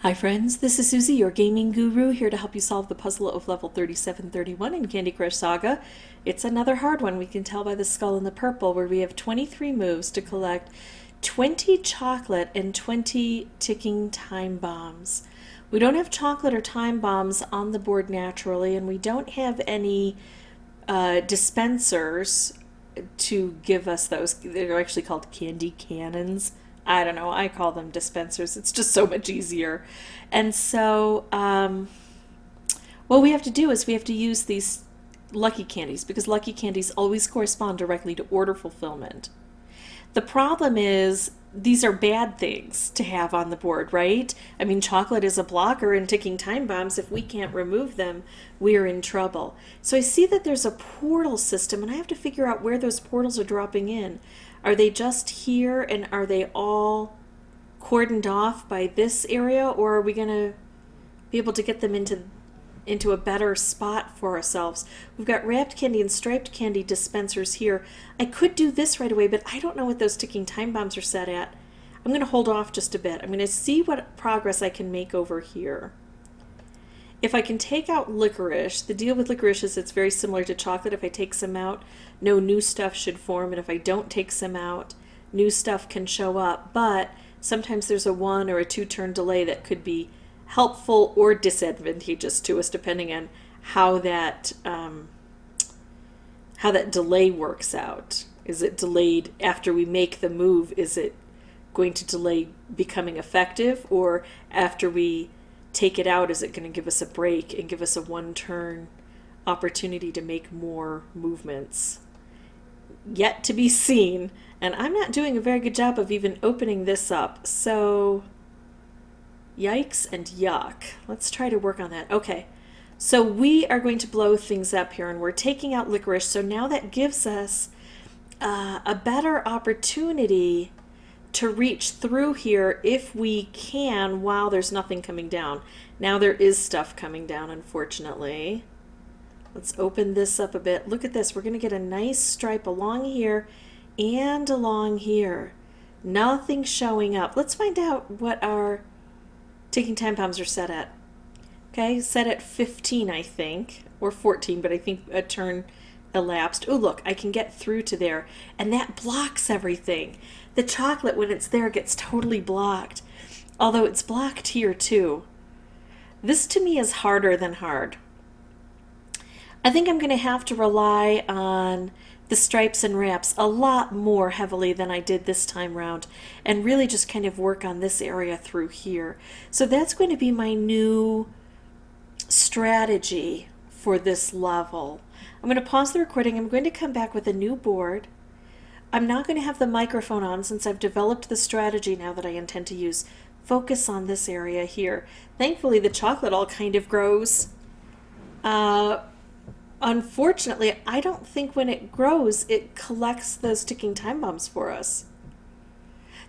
Hi friends, this is Suzy, your gaming guru, here to help you solve the puzzle of level 3731 in Candy Crush Saga. It's another hard one, we can tell by the skull in the purple, where we have 23 moves to collect 20 chocolate and 20 ticking time bombs. We don't have chocolate or time bombs on the board naturally, and we don't have any dispensers to give us those. They're actually called candy cannons. I don't know. I call them dispensers. It's just so much easier. And so, what we have to do is we have to use these lucky candies because lucky candies always correspond directly to order fulfillment. The problem is these are bad things to have on the board, right? I mean, chocolate is a blocker and ticking time bombs. If we can't remove them, we're in trouble. So I see that there's a portal system, and I have to figure out where those portals are dropping in. Are they just here, and are they all cordoned off by this area, or are we going to be able to get them into a better spot for ourselves? We've got wrapped candy and striped candy dispensers here. I could do this right away, but I don't know what those ticking time bombs are set at. I'm going to hold off just a bit. I'm going to see what progress I can make over here. If I can take out licorice, the deal with licorice is it's very similar to chocolate. If I take some out, no new stuff should form, and if I don't take some out, new stuff can show up, but sometimes there's a 1 or a 2 turn delay that could be helpful or disadvantageous to us depending on how that delay works out. Is it delayed after we make the move? Is it going to delay becoming effective, or after we take it out, is it going to give us a break and give us a 1 turn opportunity to make more movements? Yet to be seen, and I'm not doing a very good job of even opening this up, so yikes and yuck. Let's try to work on that. Okay, so we are going to blow things up here, and we're taking out licorice, so now that gives us a better opportunity to reach through here if we can while there's nothing coming down. Now there is stuff coming down, unfortunately. Let's open this up a bit. Look at this. We're going to get a nice stripe along here and along here. Nothing showing up. Let's find out what our ticking time bombs are set at. Okay, set at 15, I think, or 14, but I think a turn elapsed. Oh, look, I can get through to there, and that blocks everything. The chocolate, when it's there, gets totally blocked, although it's blocked here too. This to me is harder than hard. I think I'm going to have to rely on the stripes and wraps a lot more heavily than I did this time round, and really just kind of work on this area through here. So that's going to be my new strategy for this level. I'm going to pause the recording. I'm going to come back with a new board. I'm not going to have the microphone on since I've developed the strategy now that I intend to use. Focus on this area here. Thankfully, the chocolate all kind of grows. Unfortunately, I don't think when it grows, it collects those ticking time bombs for us.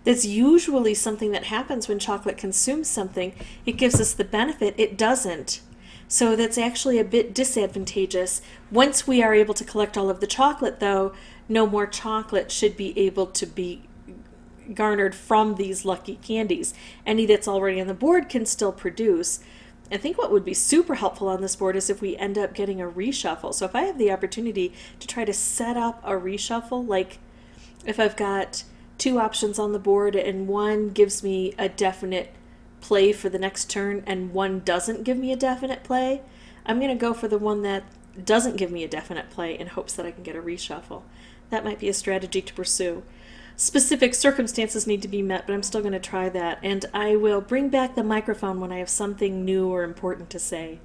That's usually something that happens when chocolate consumes something. It gives us the benefit. It doesn't. So that's actually a bit disadvantageous. Once we are able to collect all of the chocolate, though, no more chocolate should be able to be garnered from these lucky candies. Any that's already on the board can still produce. I think what would be super helpful on this board is if we end up getting a reshuffle. So if I have the opportunity to try to set up a reshuffle, like if I've got 2 options on the board and one gives me a definite play for the next turn and one doesn't give me a definite play, I'm going to go for the one that doesn't give me a definite play in hopes that I can get a reshuffle. That might be a strategy to pursue. Specific circumstances need to be met, but I'm still going to try that, and I will bring back the microphone when I have something new or important to say.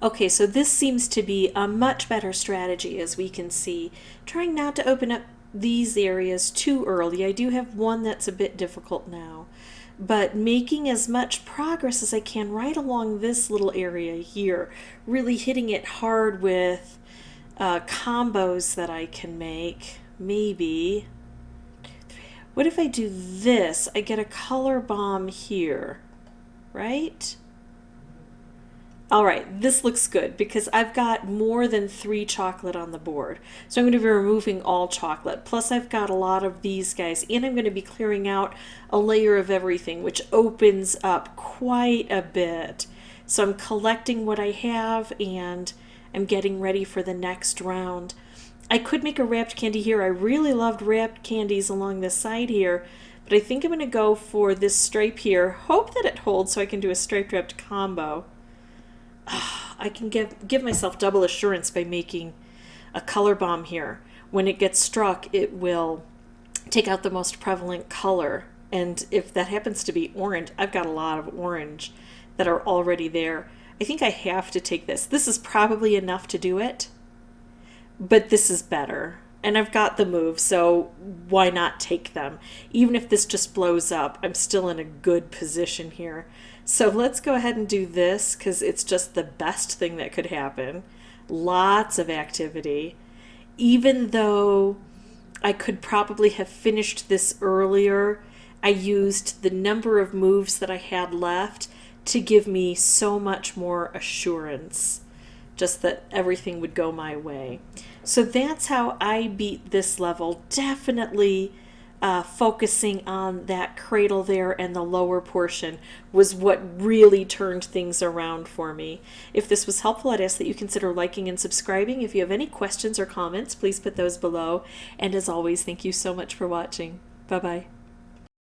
Okay, so this seems to be a much better strategy, as we can see. Trying not to open up these areas too early. I do have one that's a bit difficult now, but making as much progress as I can right along this little area here, really hitting it hard with combos that I can make. Maybe. What if I do this? I get a color bomb here, right? All right, this looks good because I've got more than 3 chocolate on the board. So I'm going to be removing all chocolate. Plus I've got a lot of these guys, and I'm going to be clearing out a layer of everything, which opens up quite a bit. So I'm collecting what I have, and I'm getting ready for the next round. I could make a wrapped candy here. I really loved wrapped candies along the side here, but I think I'm going to go for this stripe here. Hope that it holds so I can do a striped wrapped combo. I can give myself double assurance by making a color bomb here. When it gets struck, it will take out the most prevalent color. And if that happens to be orange, I've got a lot of orange that are already there. I think I have to take this. This is probably enough to do it, but this is better. And I've got the move, so why not take them? Even if this just blows up, I'm still in a good position here. So let's go ahead and do this because it's just the best thing that could happen. Lots of activity. Even though I could probably have finished this earlier, I used the number of moves that I had left to give me so much more assurance, just that everything would go my way. So that's how I beat this level. Definitely focusing on that cradle there and the lower portion was what really turned things around for me. If this was helpful, I'd ask that you consider liking and subscribing. If you have any questions or comments, please put those below. And as always, thank you so much for watching. Bye-bye.